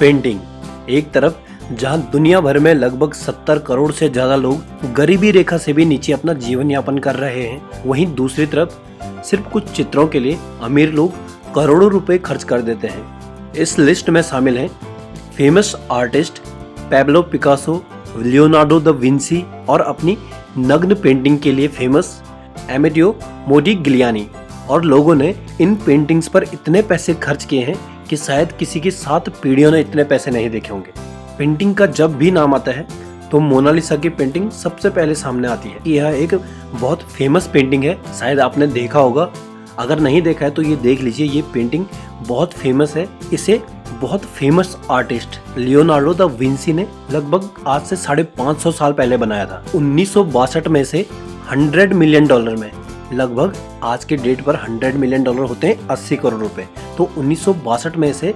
Painting. एक तरफ जहां दुनिया भर में लगभग 70 करोड़ से ज्यादा लोग गरीबी रेखा से भी नीचे अपना जीवन यापन कर रहे हैं, वहीं दूसरी तरफ सिर्फ कुछ चित्रों के लिए अमीर लोग करोड़ों रुपए खर्च कर देते हैं। इस लिस्ट में शामिल हैं famous artist Pablo Picasso, Leonardo da Vinci और अपनी नग्न पेंटिंग के लिए फेमस एमेडियो मोडिग्लियानी। और लोगों ने इन पेंटिंग्स पर इतने पैसे खर्च किए हैं कि शायद किसी की 7 पीढ़ियों ने इतने पैसे नहीं देखे होंगे। पेंटिंग का जब भी नाम आता है तो मोनालिसा की पेंटिंग सबसे पहले सामने आती है। यह एक बहुत फेमस पेंटिंग है, शायद आपने देखा होगा। अगर नहीं देखा है तो ये देख लीजिए, ये पेंटिंग बहुत फेमस है। इसे बहुत famous artist Leonardo da Vinci ने लगभग आज से 550 साल पहले बनाया था। 1962 में से $100 मिलियन में, लगभग आज के डेट पर $100 मिलियन होते हैं 80 करोड़ रुपए। तो 1962 में से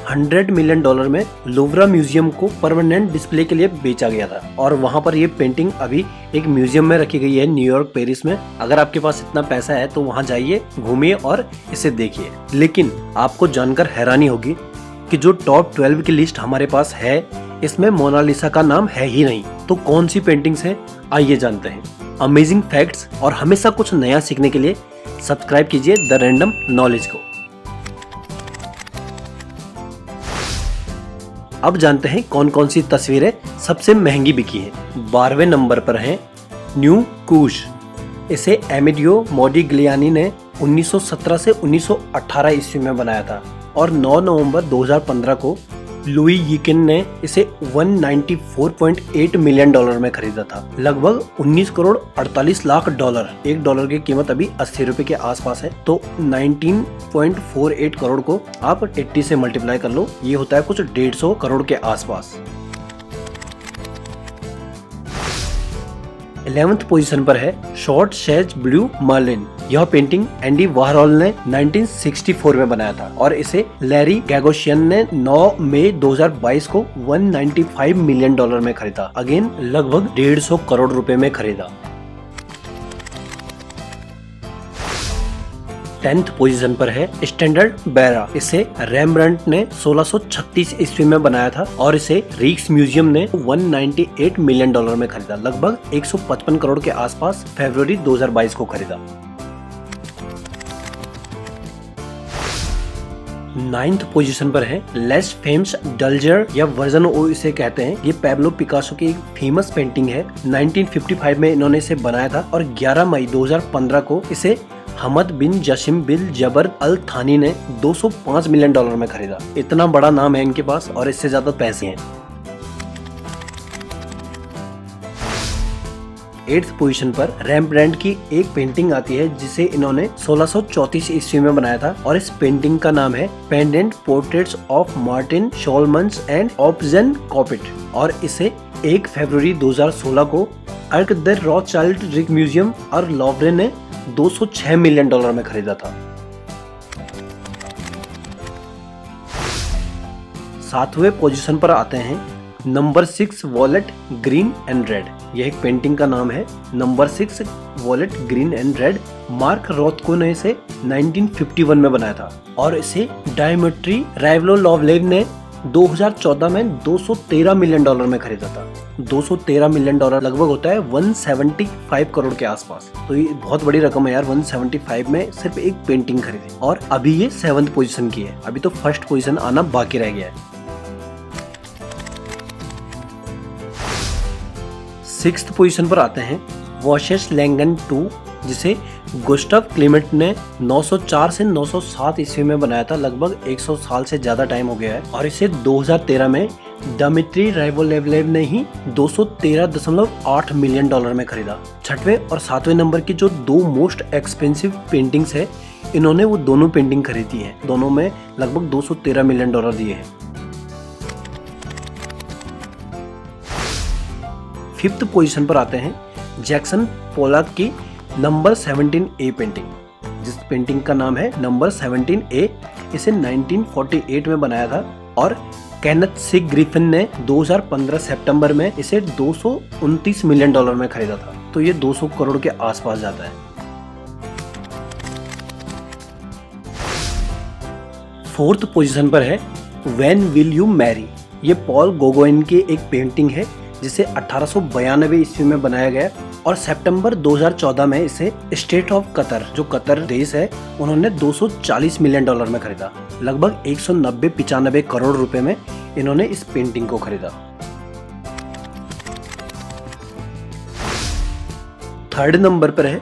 $100 मिलियन में लुवरा म्यूजियम को परमानेंट डिस्प्ले के लिए बेचा गया था और वहां पर ये पेंटिंग अभी एक म्यूजियम में रखी गई है न्यूयॉर्क, पेरिस में। अगर आपके पास इतना पैसा है तो वहां जाइए, घूमिए और इसे देखिए। लेकिन आपको जानकर हैरानी होगी कि जो टॉप 12 की लिस्ट हमारे पास है, इसमें मोनालिसा का नाम है ही नहीं। तो कौन सी पेंटिंग्स हैं, आइए जानते हैं। अमेजिंग फैक्ट्स और हमेशा कुछ नया सीखने के लिए सब्सक्राइब कीजिए द रैंडम नॉलेज को। अब जानते हैं कौन कौन सी तस्वीरें सबसे महंगी बिकी हैं। 12वें नंबर पर है न्यू कूश। इसे एमेडियो मोडिग्लियानी ने 1917 से 1918 ईस्वी में बनाया था और 9 नवंबर 2015 को लुई यिकिन ने इसे $194.8 मिलियन में खरीदा था। लगभग 19 करोड़ 48 लाख डॉलर। $1 की कीमत अभी 80 रुपए के आसपास है। तो 19.48 करोड़ को आप 80 से मल्टीप्लाई कर लो, ये होता है कुछ 150 करोड़ के आसपास। 11th पोजीशन पर है शॉर्ट शेज ब्लू मर्लिन। यह पेंटिंग एंडी वारहोल ने 1964 में बनाया था और इसे लैरी गैगोशियन ने 9 मई 2022 को $195 मिलियन में खरीदा। अगेन लगभग 150 करोड़ रुपए में खरीदा। 10th पोजीशन पर है स्टैंडर्ड बेरा। इसे रेम्ब्रांट ने 1636 ईस्वी में बनाया था और इसे रीक्स म्यूजियम ने $198 मिलियन में खरीदा। लगभग 155 करोड़ के आसपास फरवरी 2022 को खरीदा। 9th पोजीशन पर है लेस फेमस डलजर या वर्जन ओ इसे कहते हैं। ये पैब्लो पिकासो की एक फेमस पेंटिंग है। 1955 में इन्होंने इसे बनाया था और 11 मई 2015 को इसे हमद बिन जशिम बिल जबर अल थानी ने $205 मिलियन में खरीदा। इतना बड़ा नाम है इनके पास और इससे ज्यादा पैसे हैं। 8th पोजीशन पर रेम्ब्रांट की एक पेंटिंग आती है जिसे इन्होंने 1634 ईस्वी में बनाया था और इस पेंटिंग का नाम है pendant portraits of Martin Soolmans and Oopjen Coppit और इसे 1 फरवरी 2016 को अर्क द रॉथशाइल्ड रिक म्यूजियम और लॉवरे ने $206 मिलियन में खरीदा था। 7वें पोजीशन पर आते हैं number 6 violet green and red. यह एक पेंटिंग का नाम है number 6 violet green and red. Mark Rothko ने इसे 1951 में बनाया था और इसे डायमेट्री राइवलोलॉवलेव ने 2014 में $213 मिलियन में खरीदा था। $213 मिलियन लगभग होता है 175 करोड़ के आसपास। तो ये बहुत बड़ी रकम है यार, 175 में सिर्फ एक पेंटिंग खरीदी और अभी ये 7th पोजीशन की है। अभी तो 1st पोजीशन आना बाकी रह गया है। 6th पोजीशन पर आते हैं वॉशेस लैंगन 2, जिसे गुस्टाव क्लीमेंट ने 904 से 907 ईस्वी में बनाया था। लगभग 100 साल से ज्यादा टाइम हो गया है और इसे 2013 में डमिट्री राइवोलेवलेव ने ही $213.8 मिलियन में खरीदा। 6वें और 7वें नंबर की जो 2 मोस्ट एक्सपेंसिव पेंटिंग्स है, इन्होंने वो दोनों पेंटिंग खरीदी है। दोनों में लगभग $213 मिलियन दिए हैं। 5th पोजीशन पर आते हैं जैक्सन पोलाक की नंबर 17A पेंटिंग, जिस पेंटिंग का नाम है नंबर 17A। इसे 1948 में बनाया था और केनेथ सी ग्रिफिन ने 2015 सितंबर में इसे $229 मिलियन में खरीदा था। तो ये 200 करोड़ के आसपास जाता है। 4th पोजीशन पर है व्हेन विल यू मैरी। ये पॉल गोगोइन की एक पेंटिंग है जिसे 1892 ईस्वी में बनाया गया और सितंबर 2014 में इसे स्टेट ऑफ कतर, जो कतर देश है, उन्होंने $240 मिलियन में खरीदा। लगभग 190-95 करोड़ रुपए में इन्होंने इस पेंटिंग को खरीदा। थर्ड नंबर पर है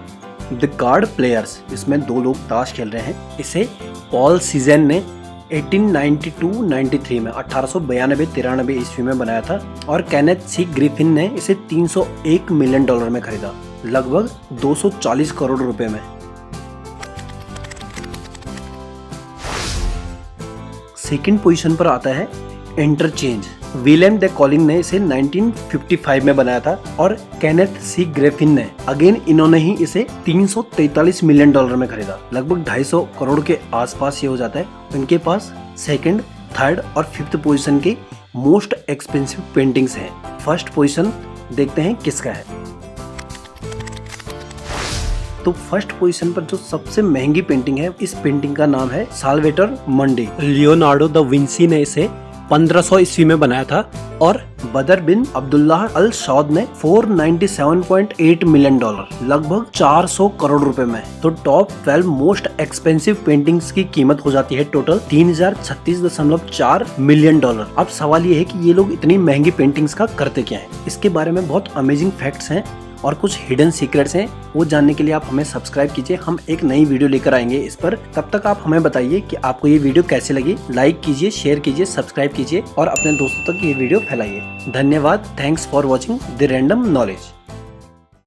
द कार्ड प्लेयर्स। इसमें 2 लोग ताश खेल रहे हैं। इसे पॉल सीजन ने 1892-93 में 1892-93 ईस्वी में बनाया था और केनेथ सी ग्रिफिन ने इसे $301 मिलियन में खरीदा, लगभग 240 करोड़ रुपए में। सेकंड पोजीशन पर आता है इंटरचेंज। विलियम द कॉलिंग ने इसे 1955 में बनाया था और केनेथ सी ग्रिफिन ने इन्होंने ही इसे $343 मिलियन में खरीदा, लगभग 250 करोड़ के आसपास ये हो जाता है। उनके पास सेकंड, थर्ड और फिफ्थ पोजीशन के मोस्ट एक्सपेंसिव पेंटिंग्स हैं। फर्स्ट पोजीशन देखते हैं किसका है। तो फर्स्ट पोजीशन पर जो सबसे महंगी पेंटिंग है, इस पेंटिंग का नाम है साल्वेटर मंडी। लियोनार्डो दा विंसी ने इसे 1500 ईस्वी में बनाया था और बदर बिन अब्दुल्लाह अल सौद ने $497.8 मिलियन, लगभग 400 करोड़ रुपए में। तो टॉप 12 मोस्ट एक्सपेंसिव पेंटिंग्स की कीमत हो जाती है टोटल $3036.4 मिलियन। अब सवाल ये है कि ये लोग इतनी महंगी पेंटिंग्स का करते क्या हैं? इसके बारे में बहुत अमेजिंग फैक्ट्स हैं और कुछ हिडन सीक्रेट्स हैं, वो जानने के लिए आप हमें सब्सक्राइब कीजिए। हम एक नई वीडियो लेकर आएंगे इस पर। तब तक आप हमें बताइए कि आपको ये वीडियो कैसे लगी। लाइक कीजिए, शेयर कीजिए, सब्सक्राइब कीजिए और अपने दोस्तों तक ये वीडियो फैलाइए। धन्यवाद। Thanks for watching the random knowledge.